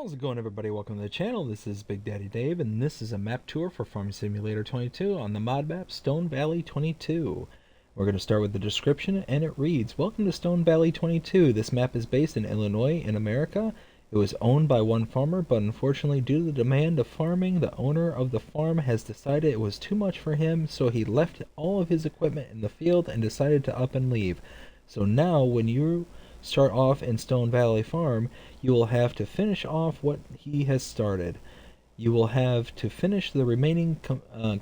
How's it going, everybody? Welcome to the channel. This is Big Daddy Dave, and this is a map tour for Farming Simulator 22 on the mod map Stone Valley 22. We're going to start with the description, and it reads, Welcome to Stone Valley 22. This map is based in Illinois, in America. It was owned by one farmer, but unfortunately, due to the demand of farming, the owner of the farm has decided it was too much for him, so he left all of his equipment in the field and decided to up and leave. So now, when you start off in Stone Valley Farm, you will have to finish off what he has started. You will have to finish the remaining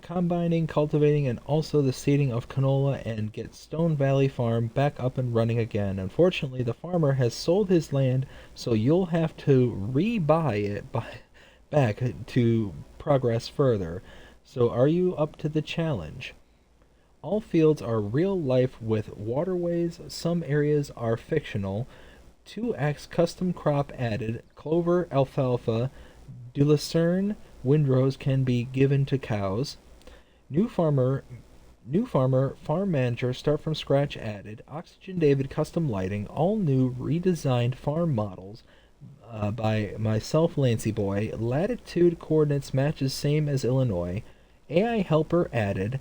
combining, cultivating, and also the seeding of canola and get Stone Valley Farm back up and running again. Unfortunately, the farmer has sold his land, so you'll have to re-buy it back to progress further. So are you up to the challenge? All fields are real life with waterways, some areas are fictional. 2x custom crop added, clover, alfalfa, lucerne, windrows can be given to cows. New farmer, farm manager, start from scratch added, Oxygen David custom lighting, all new redesigned farm models by myself, Lancy Boy. Latitude coordinates matches same as Illinois. AI helper added,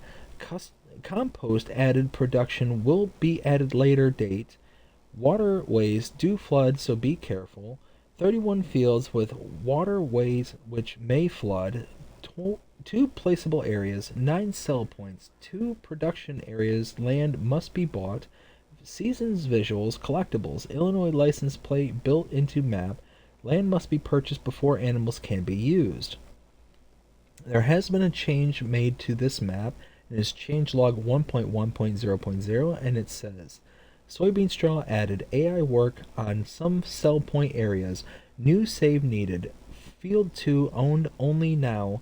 compost added, production will be added later date. Waterways do flood, so be careful. 31 fields with waterways which may flood. 2 placeable areas, 9 sell points, 2 production areas, land must be bought. Seasons visuals, collectibles, Illinois license plate built into map. Land must be purchased before animals can be used. There has been a change made to this map. It is changelog 1.1.0.0, and it says, Soybean straw added, AI work on some sell point areas, new save needed, field 2 owned only now,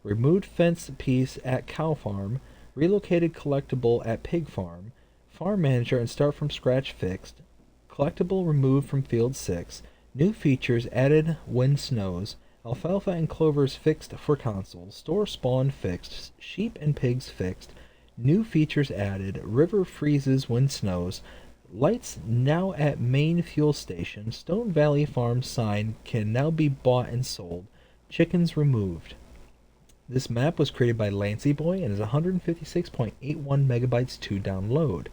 removed fence piece at cow farm, relocated collectible at pig farm, farm manager and start from scratch fixed, collectible removed from field 6, new features added when snows, alfalfa and clovers fixed for console. Store spawn fixed. Sheep and pigs fixed. New features added. River freezes when snows. Lights now at main fuel station. Stone Valley Farm sign can now be bought and sold. Chickens removed. This map was created by Lancy Boy and is 156.81 megabytes to download.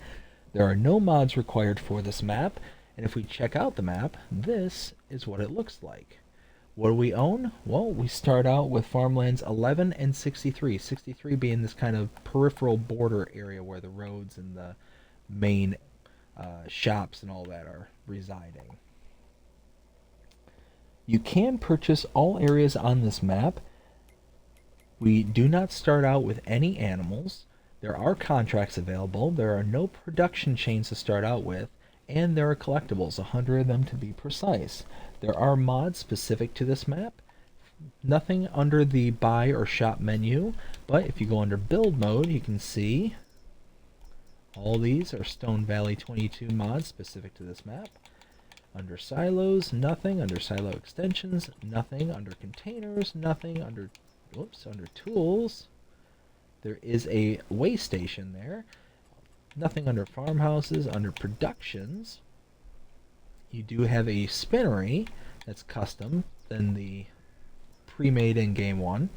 There are no mods required for this map, and if we check out the map, this is what it looks like. What do we own? Well, we start out with farmlands 11 and 63. 63 being this kind of peripheral border area where the roads and the main shops and all that are residing. You can purchase all areas on this map. We do not start out with any animals. There are contracts available. There are no production chains to start out with. And there are collectibles, 100 of them to be precise. There are mods specific to this map. Nothing under the buy or shop menu, but if you go under build mode, you can see all these are Stone Valley 22 mods specific to this map. Under silos, nothing. Under silo extensions, nothing. Under containers, nothing. Under tools, there is a way station there. Nothing under farmhouses. Under productions, you do have a spinnery that's custom than the pre-made in-game one.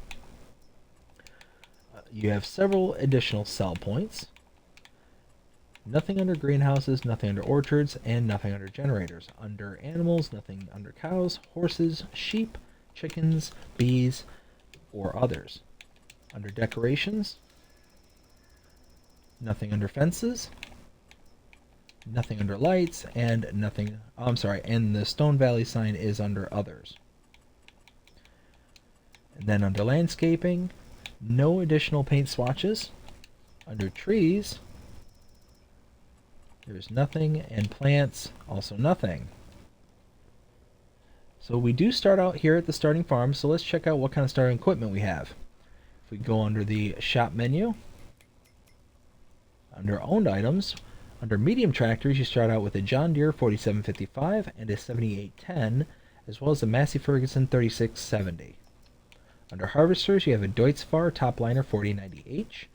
You have several additional sell points. Nothing under greenhouses, nothing under orchards, and nothing under generators. Under animals, nothing under cows, horses, sheep, chickens, bees, or others. Under decorations, nothing under fences, nothing under lights, and nothing, and the Stone Valley sign is under others. And then under landscaping, no additional paint swatches. Under trees, there's nothing, and plants, also nothing. So we do start out here at the starting farm, so let's check out what kind of starting equipment we have. If we go under the shop menu, under owned items, under medium tractors, you start out with a John Deere 4755 and a 7810, as well as a Massey Ferguson 3670. Under harvesters, you have a Deutz-Fahr Topliner 4090H.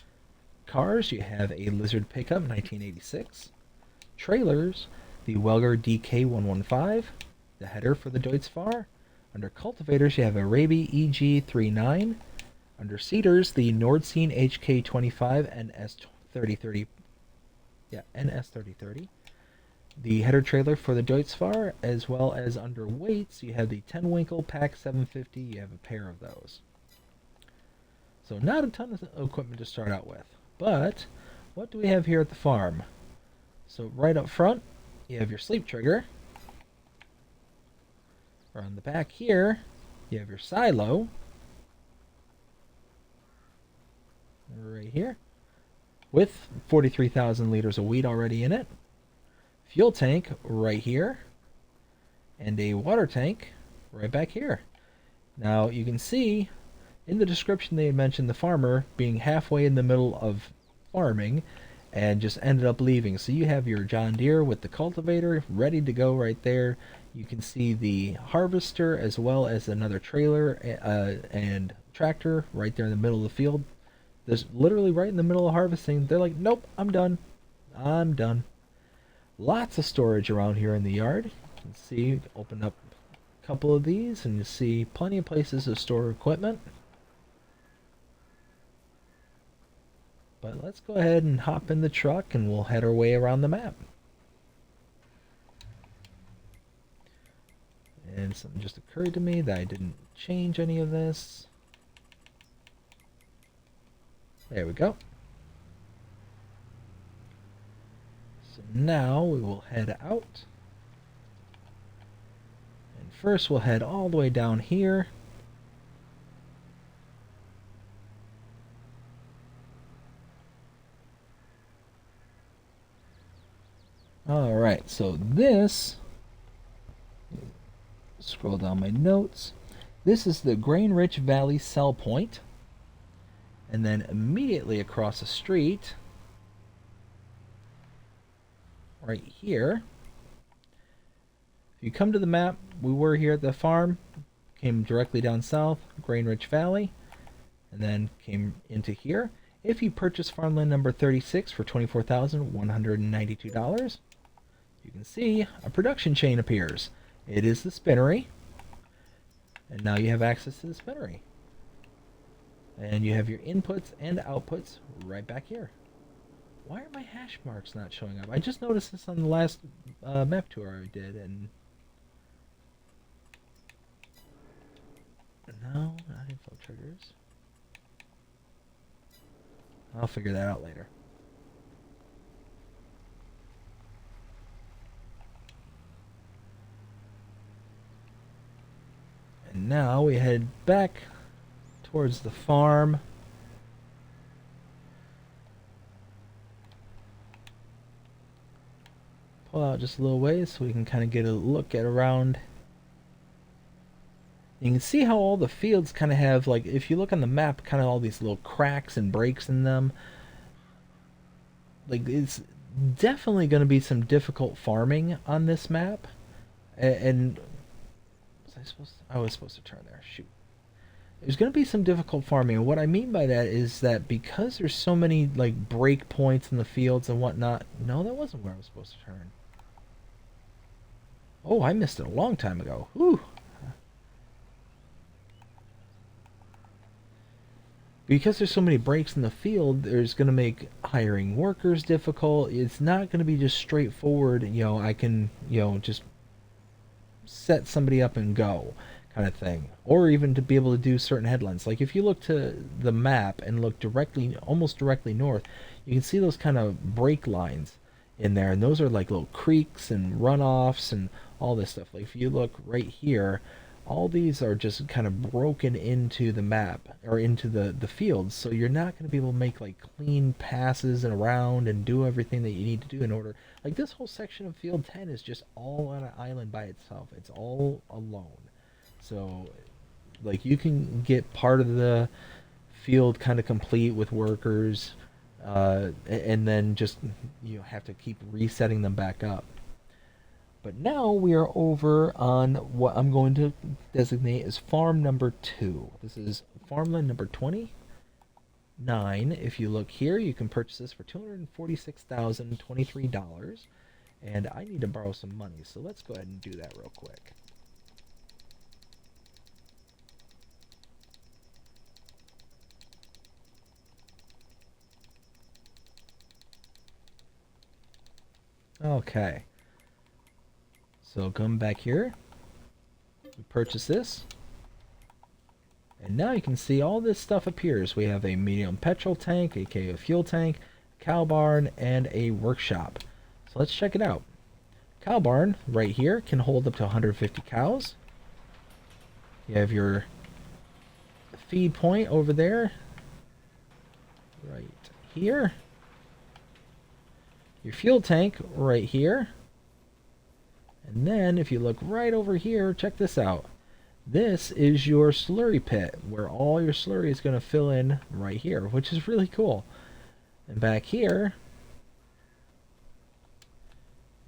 Cars, you have a Lizard pickup 1986. Trailers, the Welger DK115, the header for the Deutz-Fahr, Under cultivators, you have a Raby EG39. Under seeders, the Nordseed HK25 and S3030. Yeah, NS3030. The header trailer for the Deutzfahr, as well as under weights, you have the 10 Winkle Pack 750. You have a pair of those. So not a ton of equipment to start out with. But what do we have here at the farm? So right up front, you have your sleep trigger. On the back here, you have your silo. Right here. With 43,000 liters of wheat already in it. Fuel tank right here. And a water tank right back here. Now you can see in the description they had mentioned the farmer being halfway in the middle of farming and just ended up leaving. So you have your John Deere with the cultivator ready to go right there. You can see the harvester as well as another trailer and tractor right there in the middle of the field. There's literally right in the middle of harvesting. They're like, nope, I'm done. I'm done. Lots of storage around here in the yard. You can see, open up a couple of these and you see plenty of places to store equipment. But let's go ahead and hop in the truck and we'll head our way around the map. And something just occurred to me that I didn't change any of this. There we go. So now we will head out. And first we'll head all the way down here. Alright, so this, scroll down my notes, this is the Grain Rich Valley sell point. And then immediately across the street, right here, if you come to the map, we were here at the farm, came directly down south, Grain Rich Valley, and then came into here. If you purchase farmland number 36 for $24,192, you can see a production chain appears. It is the spinnery, and now you have access to the spinnery. And you have your inputs and outputs right back here. Why are my hash marks not showing up? I just noticed this on the last map tour I did, and no, not info triggers. I'll figure that out later. And now we head back towards the farm. Pull out just a little ways so we can kind of get a look at around. You can see how all the fields kind of have, like, if you look on the map, kind of all these little cracks and breaks in them. Like, it's definitely going to be some difficult farming on this map. And I was supposed to turn there. Shoot. There's going to be some difficult farming, and what I mean by that is that because there's so many like break points in the fields and whatnot. No, that wasn't where I was supposed to turn. Oh, I missed it a long time ago. Whew. Because there's so many breaks in the field, there's going to make hiring workers difficult. It's not going to be just straightforward, I can, just set somebody up and go kind of thing. Or even to be able to do certain headlands. Like if you look to the map and look directly, almost directly north, you can see those kind of break lines in there. And those are like little creeks and runoffs and all this stuff. Like if you look right here, all these are just kind of broken into the map or into the fields, so you're not going to be able to make like clean passes and around and do everything that you need to do in order. Like this whole section of field 10 is just all on an island by itself. It's all alone. So like you can get part of the field kind of complete with workers, and then just have to keep resetting them back up. But now we are over on what I'm going to designate as farm number 2. This is farmland number 29. If you look here, you can purchase this for $246,023. And I need to borrow some money, so let's go ahead and do that real quick. Okay. So come back here. We purchase this. And now you can see all this stuff appears. We have a medium petrol tank, aka a fuel tank, a cow barn, and a workshop. So let's check it out. Cow barn right here can hold up to 150 cows. You have your feed point over there, right here. Your fuel tank right here. And then if you look right over here, check this out. This is your slurry pit where all your slurry is going to fill in right here, which is really cool. And back here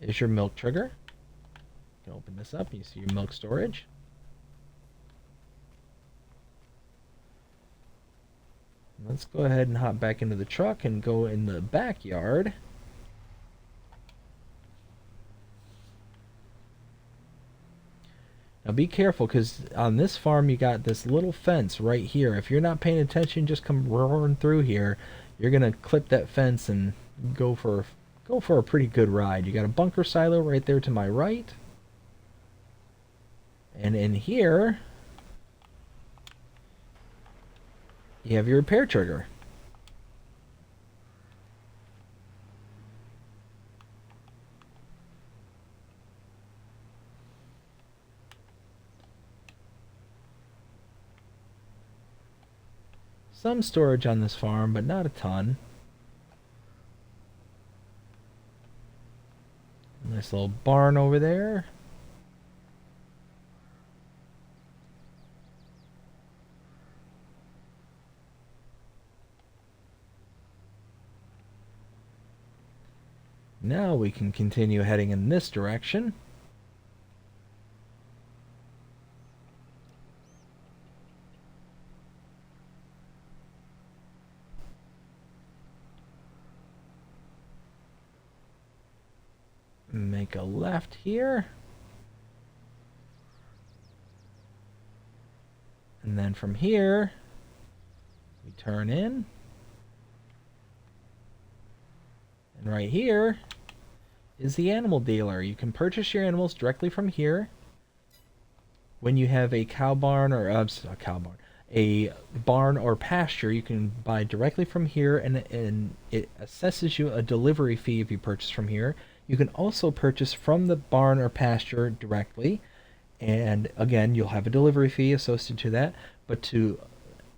is your milk trigger. You can open this up and you see your milk storage. Let's go ahead and hop back into the truck and go in the backyard. Now be careful, because on this farm you got this little fence right here. If you're not paying attention, just come roaring through here. You're gonna clip that fence and go for a pretty good ride. You got a bunker silo right there to my right. And in here you have your repair trigger. Some storage on this farm, but not a ton. Nice little barn over there. Now we can continue heading in this direction. Make a left here. And then from here, we turn in. And right here is the animal dealer. You can purchase your animals directly from here. When you have a cow barn or a barn or pasture, you can buy directly from here, and it assesses you a delivery fee if you purchase from here. You can also purchase from the barn or pasture directly, and again, you'll have a delivery fee associated to that. But to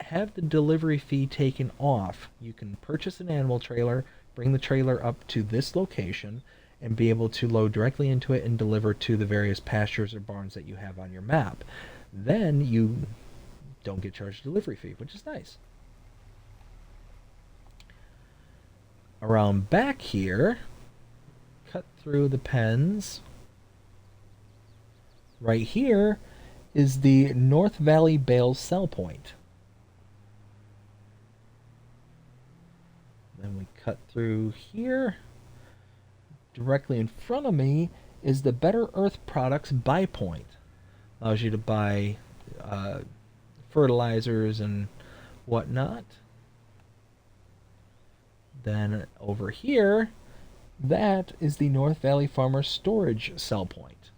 have the delivery fee taken off, you can purchase an animal trailer, bring the trailer up to this location, and be able to load directly into it and deliver to the various pastures or barns that you have on your map. Then you don't get charged a delivery fee, which is nice. Around back here, cut through the pens. Right here is the North Valley Bales sell point. Then we cut through here. Directly in front of me is the Better Earth Products buy point. Allows you to buy fertilizers and whatnot. Then over here, that is the North Valley Farmer Storage sell point.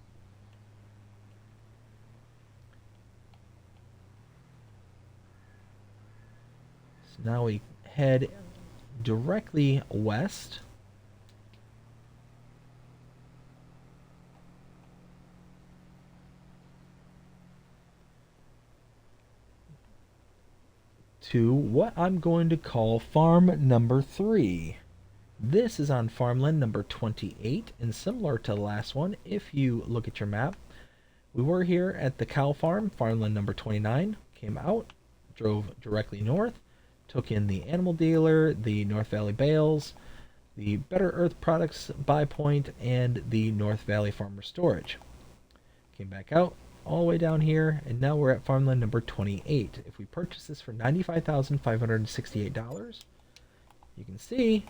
So now we head directly west. To what I'm going to call farm number 3. This is on farmland number 28, and similar to the last one, if you look at your map, we were here at the cow farm, farmland number 29, came out, drove directly north, took in the animal dealer, the North Valley Bales, the Better Earth Products buy point, and the North Valley Farmer Storage. Came back out, all the way down here, and now we're at farmland number 28. If we purchase this for $95,568, you can see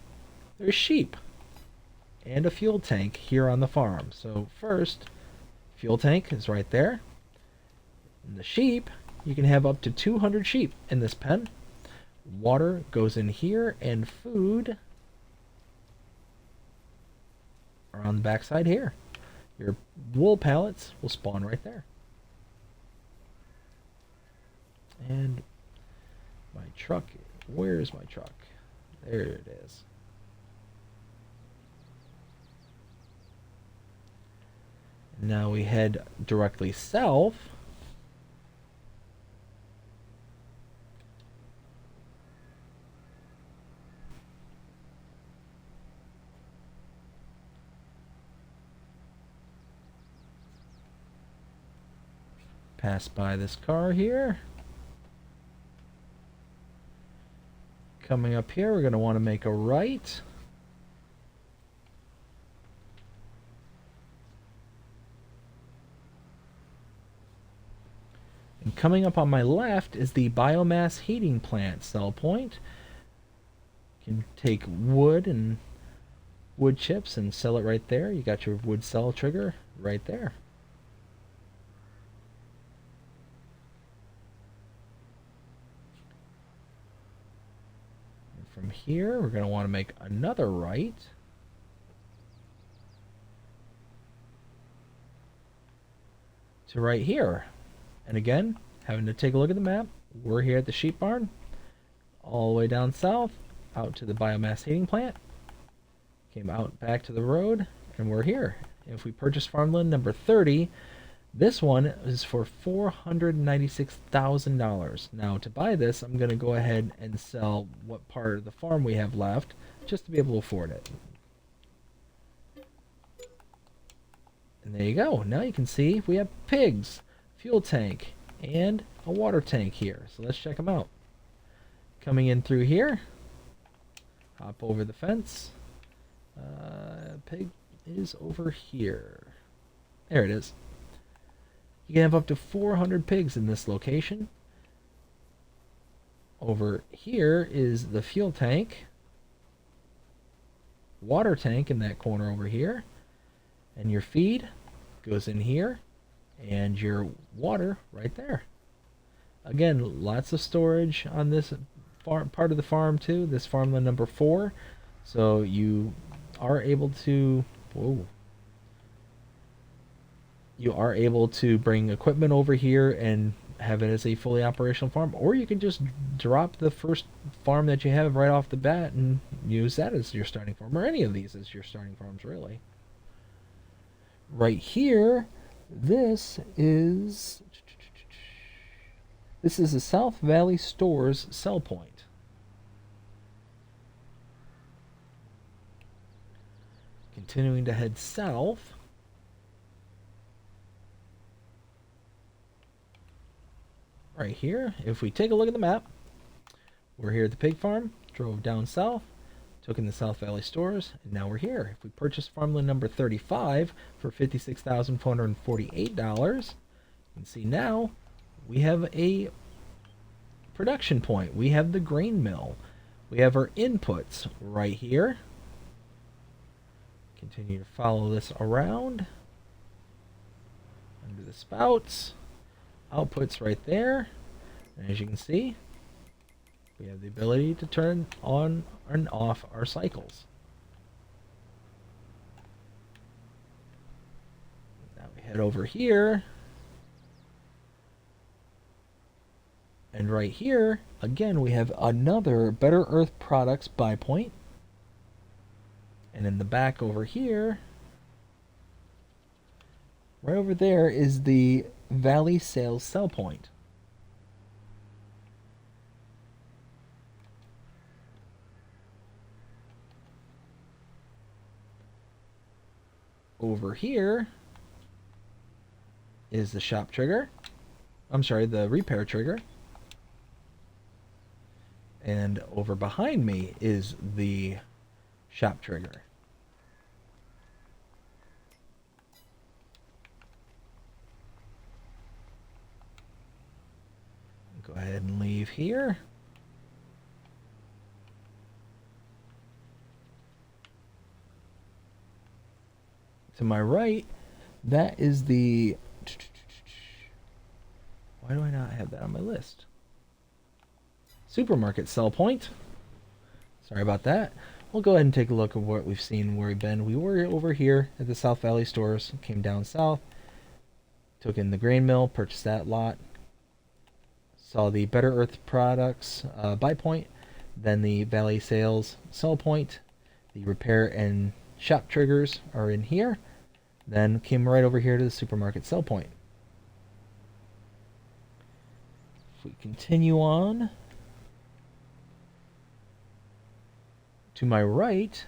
there's sheep and a fuel tank here on the farm. So first, fuel tank is right there. And the sheep, you can have up to 200 sheep in this pen. Water goes in here, and food are on the back side here. Your wool pallets will spawn right there. And my truck, where's my truck? There it is. Now we head directly south. Pass by this car here. Coming up here, we're going to want to make a right. And coming up on my left is the biomass heating plant sell point. You can take wood and wood chips and sell it right there. You got your wood cell trigger right there. And from here, we're going to want to make another right. To right here. And again, having to take a look at the map, we're here at the sheep barn, all the way down south, out to the biomass heating plant, came out back to the road, and we're here. If we purchase farmland number 30, this one is for $496,000. Now to buy this, I'm going to go ahead and sell what part of the farm we have left, just to be able to afford it. And there you go. Now you can see we have pigs, fuel tank, and a water tank here. So let's check them out. Coming in through here, hop over the fence. Pig is over here. There it is. You can have up to 400 pigs in this location. Over here is the fuel tank, water tank in that corner over here, and your feed goes in here, and your water right there. Again, lots of storage on this part of the farm too, this farmland number 4. So you are able to, you are able to bring equipment over here and have it as a fully operational farm, or you can just drop the first farm that you have right off the bat and use that as your starting farm, or any of these as your starting farms really. Right here, this is the South Valley Stores sell point. Continuing to head south, right here, if we take a look at the map, we're here at the pig farm, drove down south, took in the South Valley Stores, and now we're here. If we purchase farmland number 35 for $56,448, you can see now we have a production point. We have the grain mill. We have our inputs right here. Continue to follow this around. Under the spouts. Outputs right there. And as you can see, we have the ability to turn on and off our cycles. Now we head over here. And right here, again, we have another Better Earth Products buy point. And in the back over here, right over there is the Valley Sales sell point. Over here is the shop trigger. I'm sorry, the repair trigger. And over behind me is the shop trigger. Go ahead and leave here. To my right, that is the... Why do I not have that on my list? Supermarket sell point. Sorry about that. we'll go ahead and take a look at what we've seen, where we've been. We were over here at the South Valley stores, came down south, took in the grain mill, purchased that lot, saw the Better Earth Products buy point, then the Valley Sales sell point. The repair and shop triggers are in here. Then came right over here to the supermarket sell point. If we continue on, to my right,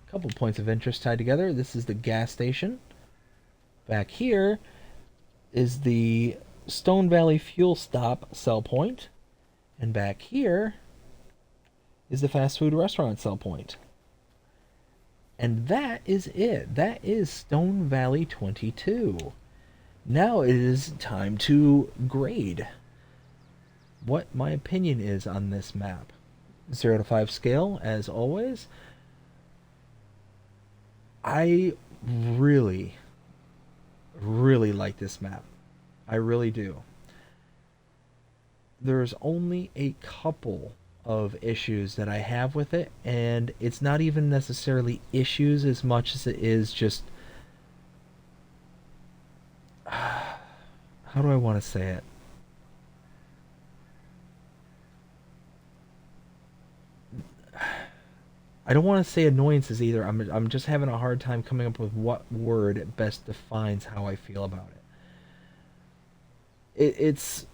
a couple points of interest tied together. This is the gas station. Back here is the Stone Valley Fuel Stop sell point. And back here is the fast food restaurant sell point. And that is it. That is Stone Valley 22. Now it is time to grade what my opinion is on this map. 0 to 5 scale, as always. I really, really like this map. I really do. There's only a couple of issues that I have with it, and it's not even necessarily issues as much as it is just how do I want to say it? I don't want to say annoyances either. I'm just having a hard time coming up with what word best defines how I feel about it. It's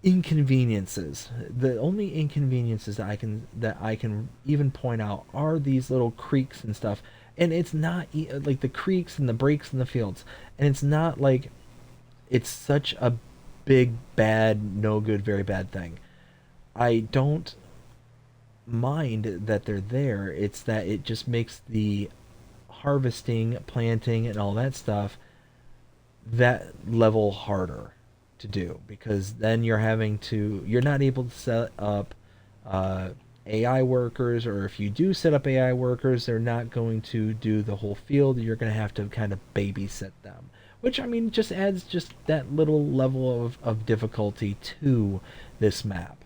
inconveniences. The only inconveniences that I can even point out are these little creeks and stuff. And it's not like the creeks and the breaks in the fields. And it's not like it's such a big, bad, no good, very bad thing. I don't mind that they're there. It's that it just makes the harvesting, planting, and all that stuff that level harder to do, because then you're not able to set up AI workers, or if you do set up AI workers, they're not going to do the whole field. You're going to have to kind of babysit them, which, I mean, just adds just that little level of difficulty to this map,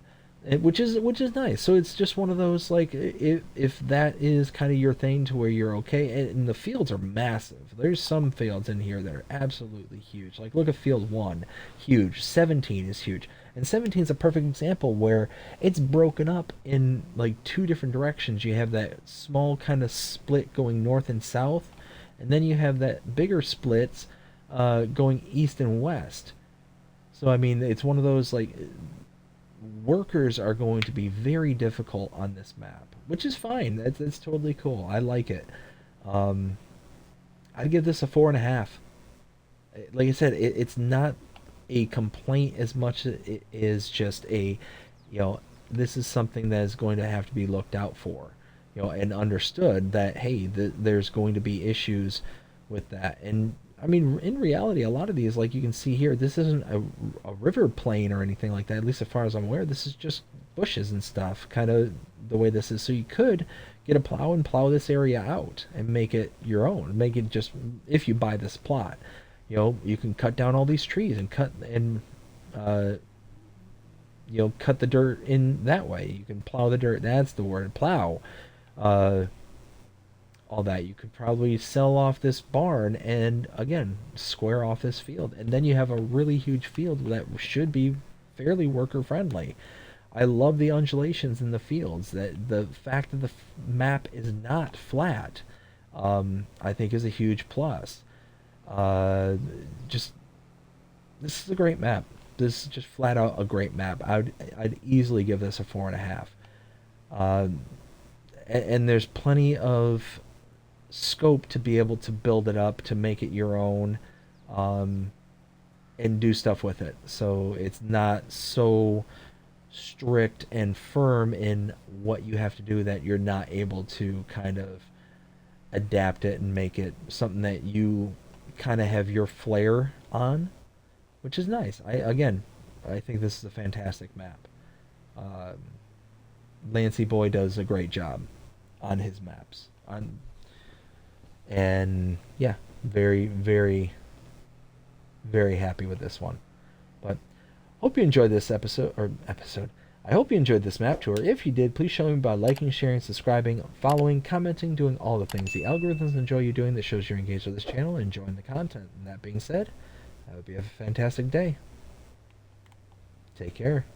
which is nice. So it's just one of those, like, if that is kind of your thing to where you're okay. And the fields are massive. There's some fields in here that are absolutely huge. Like, look at field 1, huge. 17 is huge. And 17 is a perfect example where it's broken up in like 2 different directions. You have that small kind of split going north and south, and then you have that bigger splits going east and west. So I mean, it's one of those, like, workers are going to be very difficult on this map, which is fine. That's totally cool. I like it. I'd give this a 4.5. Like I said, it's not a complaint as much as it is just this is something that is going to have to be looked out for, and understood that, hey, there's going to be issues with that. And I mean, in reality, a lot of these, like you can see here, this isn't a river plain or anything like that, at least as far as I'm aware. This is just bushes and stuff, kind of the way this is. So you could get a plow and plow this area out and make it your own. Make it just, if you buy this plot, you can cut down all these trees and cut the dirt in that way. You can plow the dirt. That's the word, plow. All that. You could probably sell off this barn and, again, square off this field. And then you have a really huge field that should be fairly worker friendly. I love the undulations in the fields. That the fact that the map is not flat, I think, is a huge plus. Just this is a great map. This is just flat out a great map. I'd easily give this a 4.5. And there's plenty of scope to be able to build it up, to make it your own, and do stuff with it. So it's not so strict and firm in what you have to do that you're not able to kind of adapt it and make it something that you kind of have your flair on, which is nice. I think this is a fantastic map. Lancy Boy does a great job on his maps. And yeah, very, very, very happy with this one. But hope you enjoyed this episode. I hope you enjoyed this map tour. If you did, please show me by liking, sharing, subscribing, following, commenting, doing all the things the algorithms enjoy you doing that shows you're engaged with this channel and enjoying the content. And that being said, I hope you have a fantastic day. Take care.